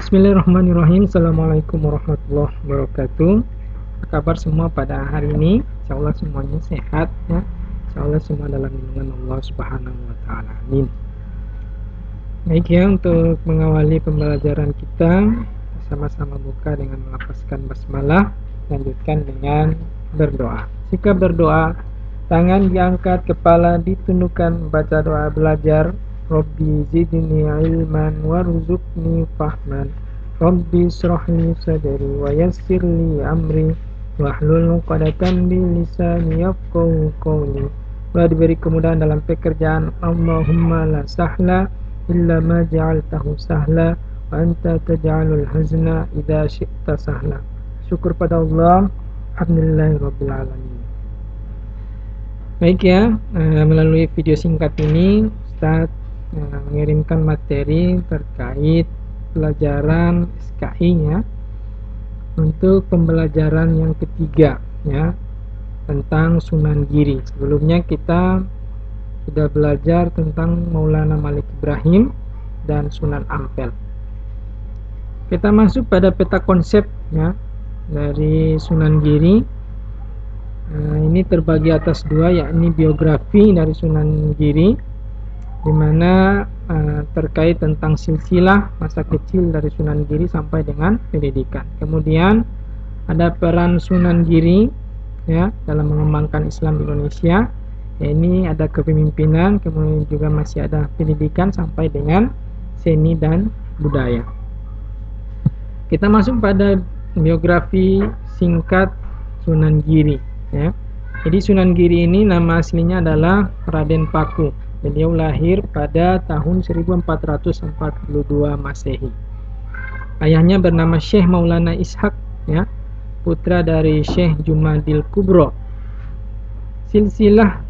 Bismillahirrahmanirrahim. Assalamualaikum warahmatullahi wabarakatuh. Apa kabar semua pada hari ini? Insyaallah semuanya sehat ya. Insyaallah semua dalam lindungan Allah Subhanahu wa taala. Amin. Baik ya, untuk mengawali pembelajaran kita sama-sama buka dengan melafazkan basmalah, lanjutkan dengan berdoa. Jika berdoa, tangan diangkat, kepala ditundukkan, baca doa belajar. Rabbi zidni ilman warzuqni fahman. Rabbi shrahli sadri wa yassirli amri wahlul 'uqdatam min lisani yafqahu qawli. Diberi kemudahan dalam pekerjaan. Allahumma la sahla illa ma ja'altahu sahla wa anta taj'alul hazna idza syi'ta sahla. Syukur pada Allah. Alhamdulillahirabbil alamin. Baik ya, melalui video singkat ini Ustaz mengirimkan materi terkait pelajaran SKI nya untuk pembelajaran yang ketiga ya, tentang Sunan Giri. Sebelumnya kita sudah belajar tentang Maulana Malik Ibrahim dan Sunan Ampel. Kita masuk pada peta konsep ya, dari Sunan Giri. Ini terbagi atas dua, yakni biografi dari Sunan Giri, di mana terkait tentang silsilah masa kecil dari Sunan Giri sampai dengan pendidikan. Kemudian ada peran Sunan Giri ya dalam mengembangkan Islam di Indonesia. Ya, ini ada kepemimpinan, kemudian juga masih ada pendidikan sampai dengan seni dan budaya. Kita masuk pada biografi singkat Sunan Giri ya. Jadi Sunan Giri ini nama aslinya adalah Raden Paku. Beliau lahir pada tahun 1442 Masehi. Ayahnya bernama Syekh Maulana Ishaq ya, putra dari Syekh Jumadil Kubro. Silsilah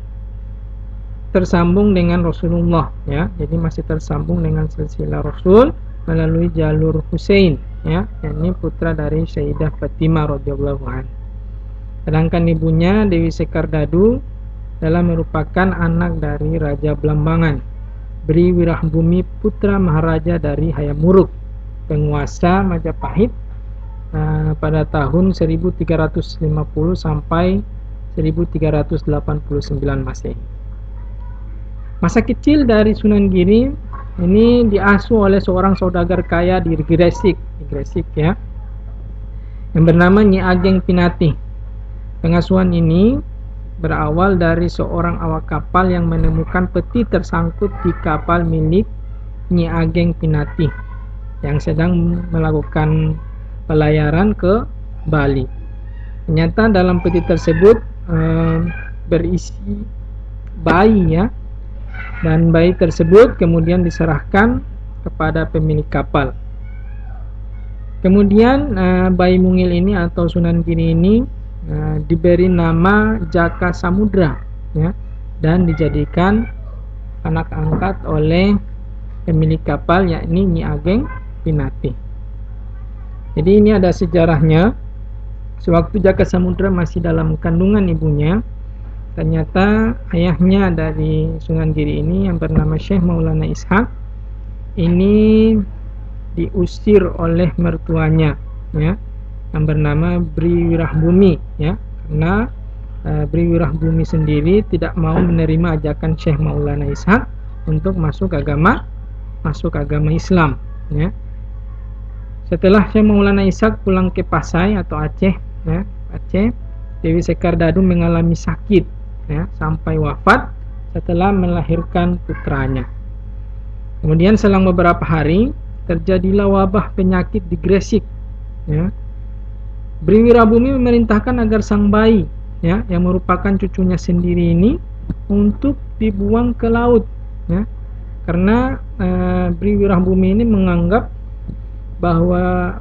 tersambung dengan Rasulullah ya. Jadi masih tersambung dengan silsilah Rasul melalui jalur Husain ya, yakni putra dari Sayyidah Fatimah radhiyallahu anha. Sedangkan ibunya Dewi Sekardadu adalah merupakan anak dari Raja Blambangan, Bri Wirahbumi putra Maharaja dari Hayamuruk, penguasa Majapahit pada tahun 1350 sampai 1389 Masehi. Masa kecil dari Sunan Giri ini diasuh oleh seorang saudagar kaya di Gresik ya, yang bernama Nyi Ageng Pinatih. Pengasuhan ini berawal dari seorang awak kapal yang menemukan peti tersangkut di kapal milik Nyi Ageng Pinatih yang sedang melakukan pelayaran ke Bali. Ternyata dalam peti tersebut berisi bayi ya, dan bayi tersebut kemudian diserahkan kepada pemilik kapal. Kemudian bayi mungil ini atau Sunan Giri ini diberi nama Jaka Samudra ya, dan dijadikan anak angkat oleh pemilik kapal yakni Nyi Ageng Pinatih. Jadi ini ada sejarahnya. Sewaktu Jaka Samudra masih dalam kandungan ibunya, ternyata ayahnya dari Sunan Giri ini yang bernama Syekh Maulana Ishaq ini diusir oleh mertuanya ya, yang bernama Bri Wirahbumi ya, karena Bri Wirahbumi sendiri tidak mau menerima ajakan Syekh Maulana Ishaq untuk masuk agama Islam ya. Setelah Syekh Maulana Ishaq pulang ke Pasai atau Aceh ya, Dewi Sekardadu mengalami sakit ya, sampai wafat setelah melahirkan putranya. Kemudian selang beberapa hari terjadilah wabah penyakit di Gresik ya. Bri Wirahbumi memerintahkan agar sang bayi ya, yang merupakan cucunya sendiri ini untuk dibuang ke laut ya, karena Bri Wirahbumi ini menganggap bahwa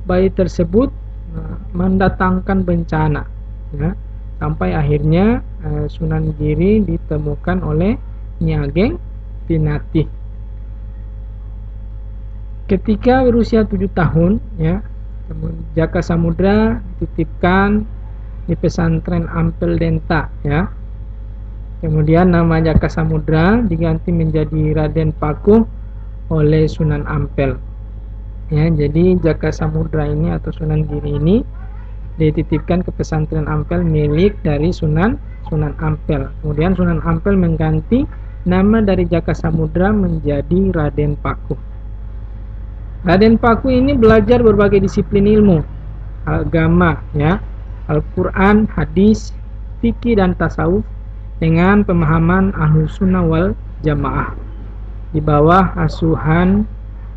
bayi tersebut mendatangkan bencana ya, sampai akhirnya Sunan Giri ditemukan oleh Nyi Ageng Pinatih. Ketika berusia 7 tahun ya, Jaka Samudra dititipkan di pesantren Ampel Denta ya. Kemudian nama Jaka Samudra diganti menjadi Raden Pakuh oleh Sunan Ampel. Ya, jadi Jaka Samudra ini atau Sunan Giri ini dititipkan ke pesantren Ampel milik dari Sunan Ampel. Kemudian Sunan Ampel mengganti nama dari Jaka Samudra menjadi Raden Pakuh. Raden Pakuh ini belajar berbagai disiplin ilmu agama, ya, Al-Quran, hadis, fikih dan tasawuf dengan pemahaman Ahlus Sunnah wal Jamaah di bawah asuhan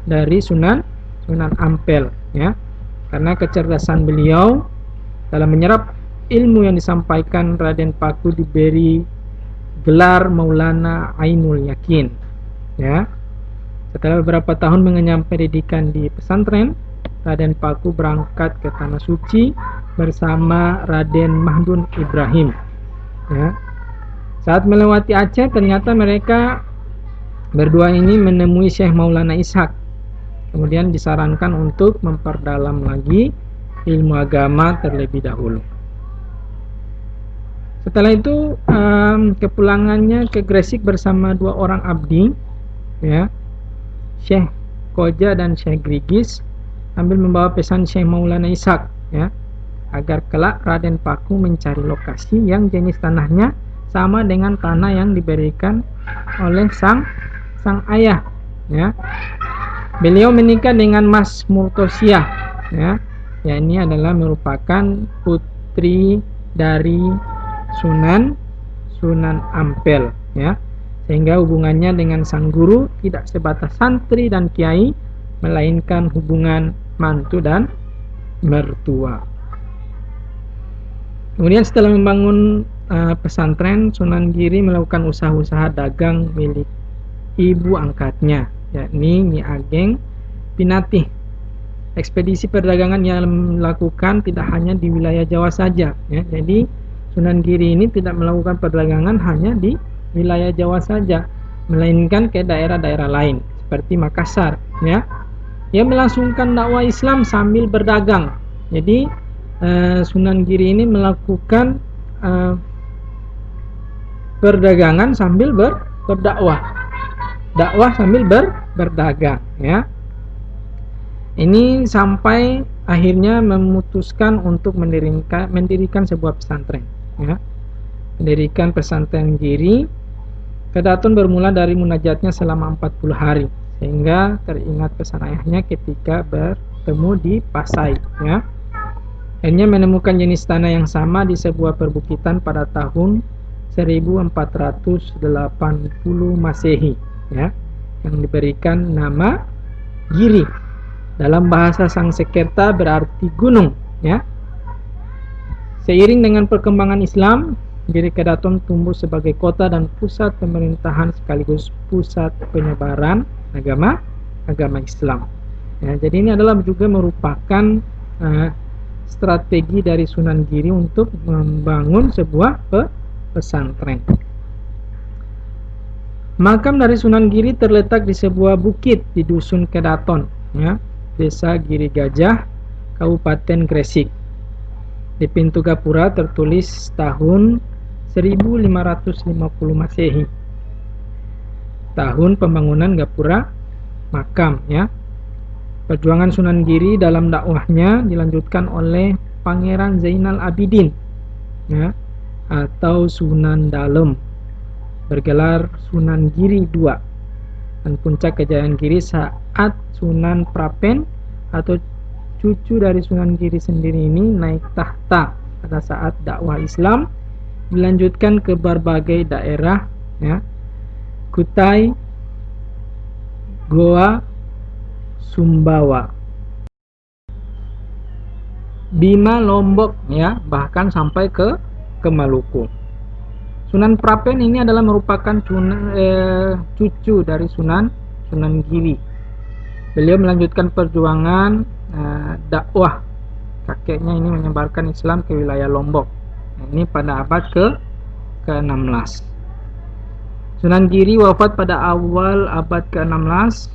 dari Sunan Ampel, ya. Karena kecerdasan beliau dalam menyerap ilmu yang disampaikan, Raden Pakuh diberi gelar Maulana Ainul Yakin, ya. Setelah beberapa tahun mengenyam pendidikan di pesantren, Raden Pakuh berangkat ke Tanah Suci bersama Raden Mahdun Ibrahim, ya. Saat melewati Aceh, ternyata mereka berdua ini menemui Syekh Maulana Ishaq. Kemudian disarankan untuk memperdalam lagi ilmu agama terlebih dahulu. Setelah itu kepulangannya ke Gresik bersama dua orang abdi, ya, Syekh Koja dan Syekh Grigis, sambil membawa pesan Syekh Maulana Ishaq, ya, agar kelak Raden Pakuh mencari lokasi yang jenis tanahnya sama dengan tanah yang diberikan oleh sang ayah, ya. Beliau menikah dengan Mas Murtosiah, ya. Ya, ini adalah merupakan putri dari Sunan Ampel, ya. Sehingga hubungannya dengan sang guru tidak sebatas santri dan kiai, melainkan hubungan mantu dan mertua. Kemudian setelah membangun pesantren, Sunan Giri melakukan usaha-usaha dagang milik ibu angkatnya, yakni Nyi Ageng Pinatih. Ekspedisi perdagangan yang melakukan tidak hanya di wilayah Jawa saja, ya. Jadi Sunan Giri ini tidak melakukan perdagangan hanya di wilayah Jawa saja, melainkan ke daerah-daerah lain seperti Makassar, ya. Ia melangsungkan dakwah Islam sambil berdagang. Jadi Sunan Giri ini melakukan perdagangan sambil berdakwah, dakwah sambil berdagang, ya. Ini sampai akhirnya memutuskan untuk mendirikan sebuah pesantren, ya. Mendirikan pesantren Giri. Kedaton bermula dari munajatnya selama 40 hari, sehingga teringat pesan ayahnya ketika bertemu di Pasai, ya. Akhirnya menemukan jenis tanah yang sama di sebuah perbukitan pada tahun 1480 Masehi, ya, yang diberikan nama Giri. Dalam bahasa Sangsekerta berarti gunung, ya. Seiring dengan perkembangan Islam, Giri Kedaton tumbuh sebagai kota dan pusat pemerintahan sekaligus pusat penyebaran agama Islam. Ya, jadi ini adalah juga merupakan strategi dari Sunan Giri untuk membangun sebuah pesantren. Makam dari Sunan Giri terletak di sebuah bukit di Dusun Kedaton, ya, Desa Giri Gajah, Kabupaten Gresik. Di pintu gapura tertulis tahun 1550 Masehi, tahun pembangunan gapura makam, ya. Perjuangan Sunan Giri dalam dakwahnya dilanjutkan oleh Pangeran Zainal Abidin, ya, atau Sunan Dalem, bergelar Sunan Giri II, dan puncak kejayaan Giri saat Sunan Prapen atau cucu dari Sunan Giri sendiri ini naik tahta pada saat dakwah Islam dilanjutkan ke berbagai daerah, ya, Kutai, Goa, Sumbawa, Bima, Lombok, ya, bahkan sampai ke Maluku. Sunan Prapen ini adalah merupakan cucu dari Sunan Giri. Beliau melanjutkan perjuangan dakwah kakeknya ini menyebarkan Islam ke wilayah Lombok. Ini pada abad ke-16. Sunan Giri wafat pada awal abad ke-16.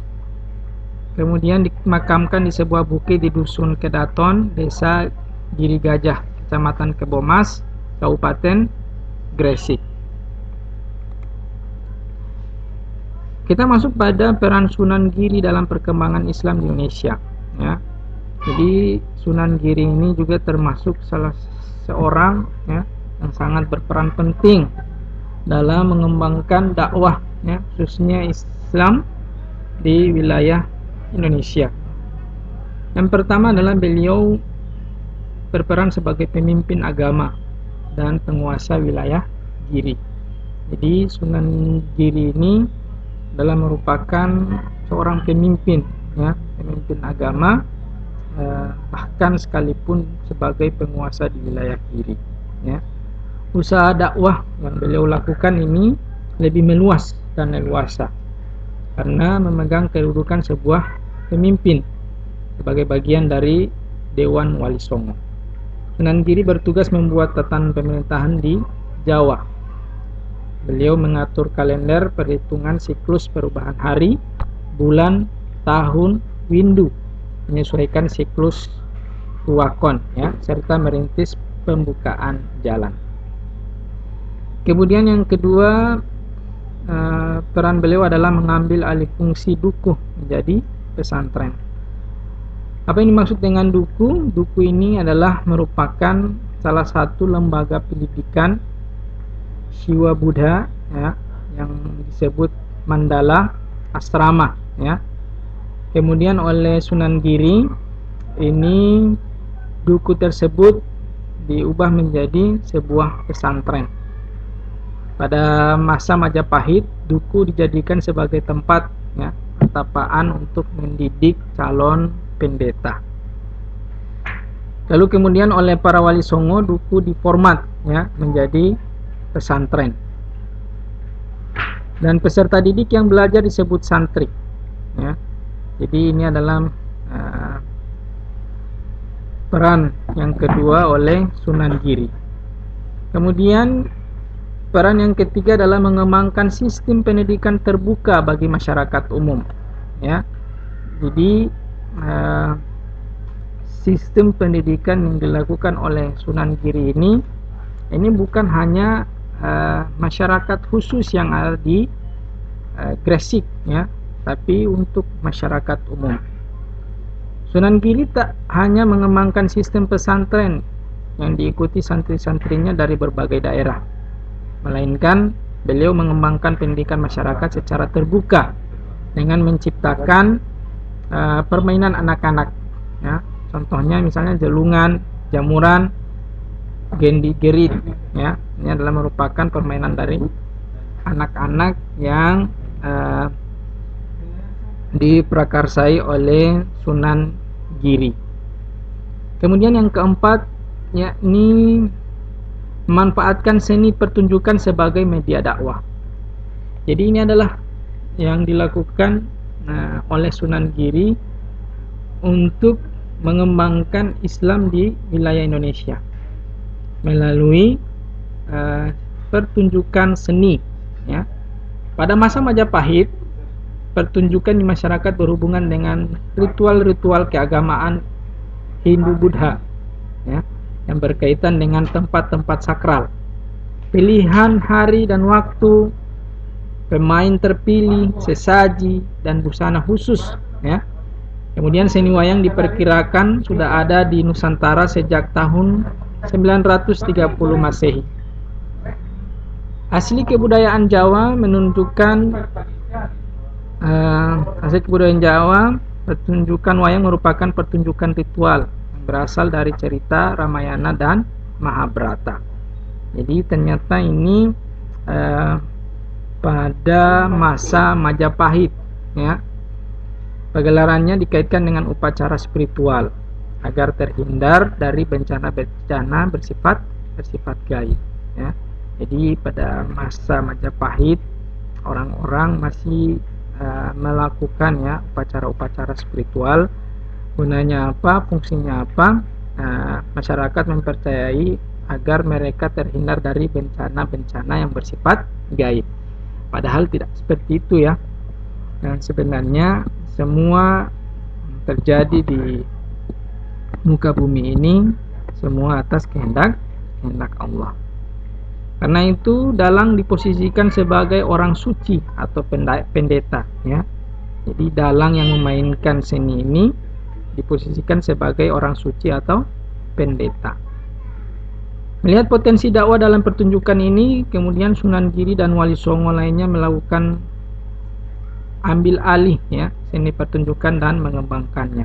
Kemudian dimakamkan di sebuah bukit di Dusun Kedaton, Desa Giri Gajah, Kecamatan Kebomas, Kabupaten Gresik. Kita masuk pada peran Sunan Giri dalam perkembangan Islam di Indonesia, ya. Jadi Sunan Giri ini juga termasuk salah seorang, ya, yang sangat berperan penting dalam mengembangkan dakwah, ya, khususnya Islam di wilayah Indonesia. Yang pertama adalah beliau berperan sebagai pemimpin agama dan penguasa wilayah Giri. Jadi Sunan Giri ini adalah merupakan seorang pemimpin, ya, pemimpin agama, bahkan sekalipun sebagai penguasa di wilayah Giri, ya. Usaha dakwah yang beliau lakukan ini lebih meluas dan leluasa karena memegang kedudukan sebuah pemimpin sebagai bagian dari Dewan Wali Songo. Sunan Giri bertugas membuat tatanan pemerintahan di Jawa. Beliau mengatur kalender perhitungan siklus perubahan hari, bulan, tahun, windu, menyesuaikan siklus ruakon, ya, serta merintis pembukaan jalan. Kemudian yang kedua, peran beliau adalah mengambil alih fungsi dukuh menjadi pesantren. Apa yang dimaksud dengan dukuh? Dukuh ini adalah merupakan salah satu lembaga pendidikan Siwa Buddha, ya, yang disebut Mandala Asrama, ya. Kemudian oleh Sunan Giri ini dukuh tersebut diubah menjadi sebuah pesantren. Pada masa Majapahit, dukuh dijadikan sebagai tempat, ya, pertapaan untuk mendidik calon pendeta. Lalu kemudian oleh para wali songo, dukuh diformat, ya, menjadi pesantren. Dan peserta didik yang belajar disebut santri, ya. Jadi ini adalah peran yang kedua oleh Sunan Giri. Kemudian peran yang ketiga adalah mengembangkan sistem pendidikan terbuka bagi masyarakat umum, ya. Jadi sistem pendidikan yang dilakukan oleh Sunan Giri ini bukan hanya masyarakat khusus yang ada di Gresik, ya, tapi untuk masyarakat umum. Sunan Giri tak hanya mengembangkan sistem pesantren yang diikuti santri-santrinya dari berbagai daerah, melainkan beliau mengembangkan pendidikan masyarakat secara terbuka dengan menciptakan permainan anak-anak, ya. Contohnya misalnya jelungan, jamuran, gendi-gerit, ya. Ini adalah merupakan permainan dari anak-anak yang diprakarsai oleh Sunan Giri. Kemudian yang keempat, yakni memanfaatkan seni pertunjukan sebagai media dakwah. Jadi ini adalah yang dilakukan oleh Sunan Giri untuk mengembangkan Islam di wilayah Indonesia melalui pertunjukan seni, ya. Pada masa Majapahit, pertunjukan di masyarakat berhubungan dengan ritual-ritual keagamaan Hindu-Buddha, ya, yang berkaitan dengan tempat-tempat sakral, pilihan hari dan waktu, pemain terpilih, sesaji, dan busana khusus, ya. Kemudian seni wayang diperkirakan sudah ada di Nusantara sejak tahun 930 Masehi. Asli kebudayaan Jawa menunjukkan pertunjukan wayang merupakan pertunjukan ritual yang berasal dari cerita Ramayana dan Mahabharata. Jadi ternyata ini pada masa Majapahit, ya. Pagelarannya dikaitkan dengan upacara spiritual agar terhindar dari bencana-bencana bersifat gaib, ya. Jadi pada masa Majapahit orang-orang masih melakukan, ya, upacara-upacara spiritual. Gunanya apa, fungsinya apa? Masyarakat mempercayai agar mereka terhindar dari bencana-bencana yang bersifat gaib. Padahal tidak seperti itu, ya. Dan sebenarnya semua terjadi di muka bumi ini semua atas kehendak Allah. Karena itu dalang diposisikan sebagai orang suci atau pendeta, ya. Jadi dalang yang memainkan seni ini diposisikan sebagai orang suci atau pendeta. Melihat potensi dakwah dalam pertunjukan ini, kemudian Sunan Giri dan Wali Songo lainnya melakukan ambil alih, ya, seni pertunjukan dan mengembangkannya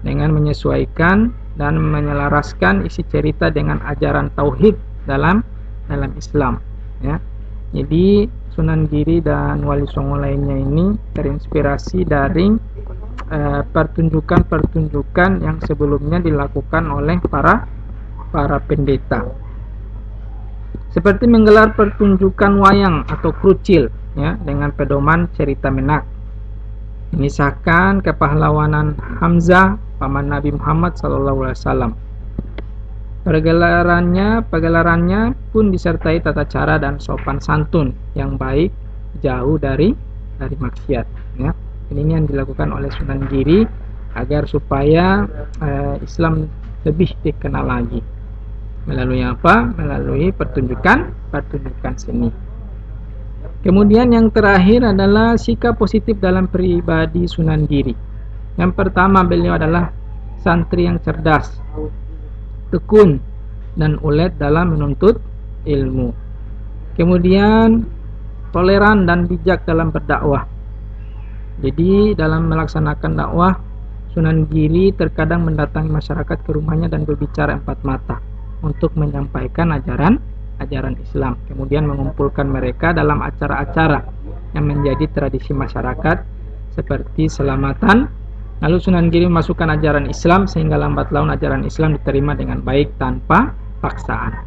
dengan menyesuaikan dan menyelaraskan isi cerita dengan ajaran tauhid dalam Islam, ya. Jadi Sunan Giri dan Wali Songo lainnya ini terinspirasi dari pertunjukan-pertunjukan yang sebelumnya dilakukan oleh para pendeta, seperti menggelar pertunjukan wayang atau krucil, ya, dengan pedoman cerita menak, mengisahkan kepahlawanan Hamzah paman Nabi Muhammad SAW. Pergelarannya pun disertai tata cara dan sopan santun yang baik, jauh dari maksiat, ya. Ini yang dilakukan oleh Sunan Giri agar supaya Islam lebih dikenal lagi. Melalui apa? Melalui pertunjukan seni. Kemudian yang terakhir adalah sikap positif dalam pribadi Sunan Giri. Yang pertama, beliau adalah santri yang cerdas, tekun, dan ulet dalam menuntut ilmu. Kemudian toleran dan bijak dalam berdakwah. Jadi dalam melaksanakan dakwah, Sunan Giri terkadang mendatangi masyarakat ke rumahnya dan berbicara empat mata untuk menyampaikan ajaran Islam, kemudian mengumpulkan mereka dalam acara-acara yang menjadi tradisi masyarakat seperti selamatan. Lalu Sunan Giri memasukkan ajaran Islam sehingga lambat laun ajaran Islam diterima dengan baik tanpa paksaan.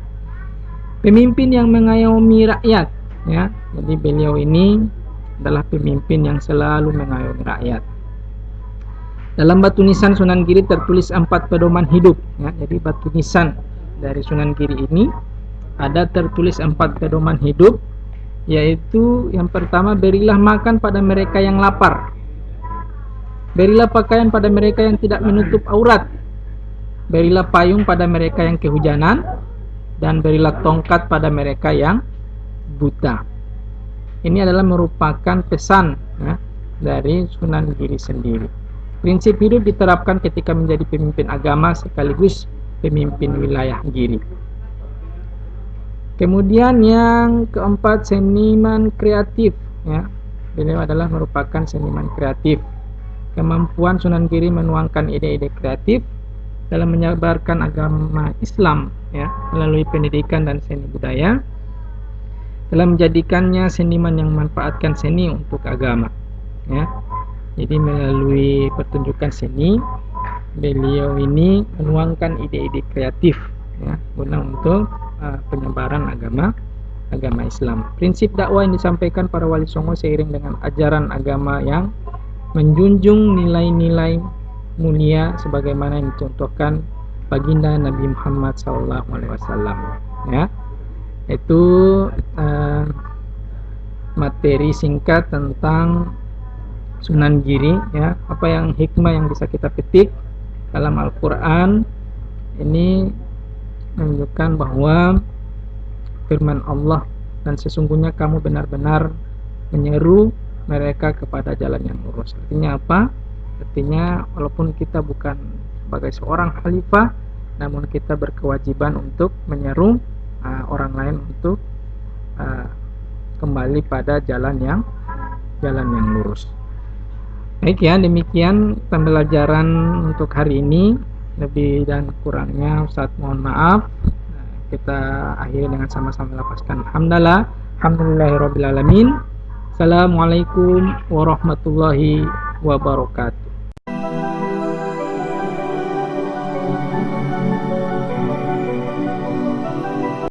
Pemimpin yang mengayomi rakyat, ya. Jadi beliau ini adalah pemimpin yang selalu mengayomi rakyat. Dalam batu nisan Sunan Giri tertulis 4 pedoman hidup, ya. Jadi batu nisan dari Sunan Giri ini ada tertulis 4 pedoman hidup, yaitu yang pertama, berilah makan pada mereka yang lapar, berilah pakaian pada mereka yang tidak menutup aurat, berilah payung pada mereka yang kehujanan, dan berilah tongkat pada mereka yang buta. Ini adalah merupakan pesan, ya, dari Sunan Giri sendiri. Prinsip hidup diterapkan ketika menjadi pemimpin agama sekaligus pemimpin wilayah Giri. Kemudian yang keempat, seniman kreatif, ya. Beliau adalah merupakan seniman kreatif. Kemampuan Sunan Giri menuangkan ide-ide kreatif dalam menyebarkan agama Islam, ya, melalui pendidikan dan seni budaya, dalam menjadikannya seniman yang memanfaatkan seni untuk agama, ya. Jadi melalui pertunjukan seni, beliau ini menuangkan ide-ide kreatif, ya, guna untuk penyebaran agama Islam. Prinsip dakwah yang disampaikan para wali songo seiring dengan ajaran agama yang menjunjung nilai-nilai mulia sebagaimana yang dicontohkan baginda Nabi Muhammad SAW, ya. Itu materi singkat tentang Sunan Giri, ya. Apa yang hikmah yang bisa kita petik dalam Al-Quran ini menunjukkan bahwa firman Allah, dan sesungguhnya kamu benar-benar menyeru mereka kepada jalan yang lurus. Artinya apa? Artinya walaupun kita bukan sebagai seorang khalifah, namun kita berkewajiban untuk menyeru orang lain untuk kembali pada jalan yang lurus. Baik, ya, demikian pembelajaran untuk hari ini. Lebih dan kurangnya Ustadz mohon maaf. Kita akhiri dengan sama-sama lapaskan alhamdulillahirabbil alamin. Assalamualaikum warahmatullahi wabarakatuh.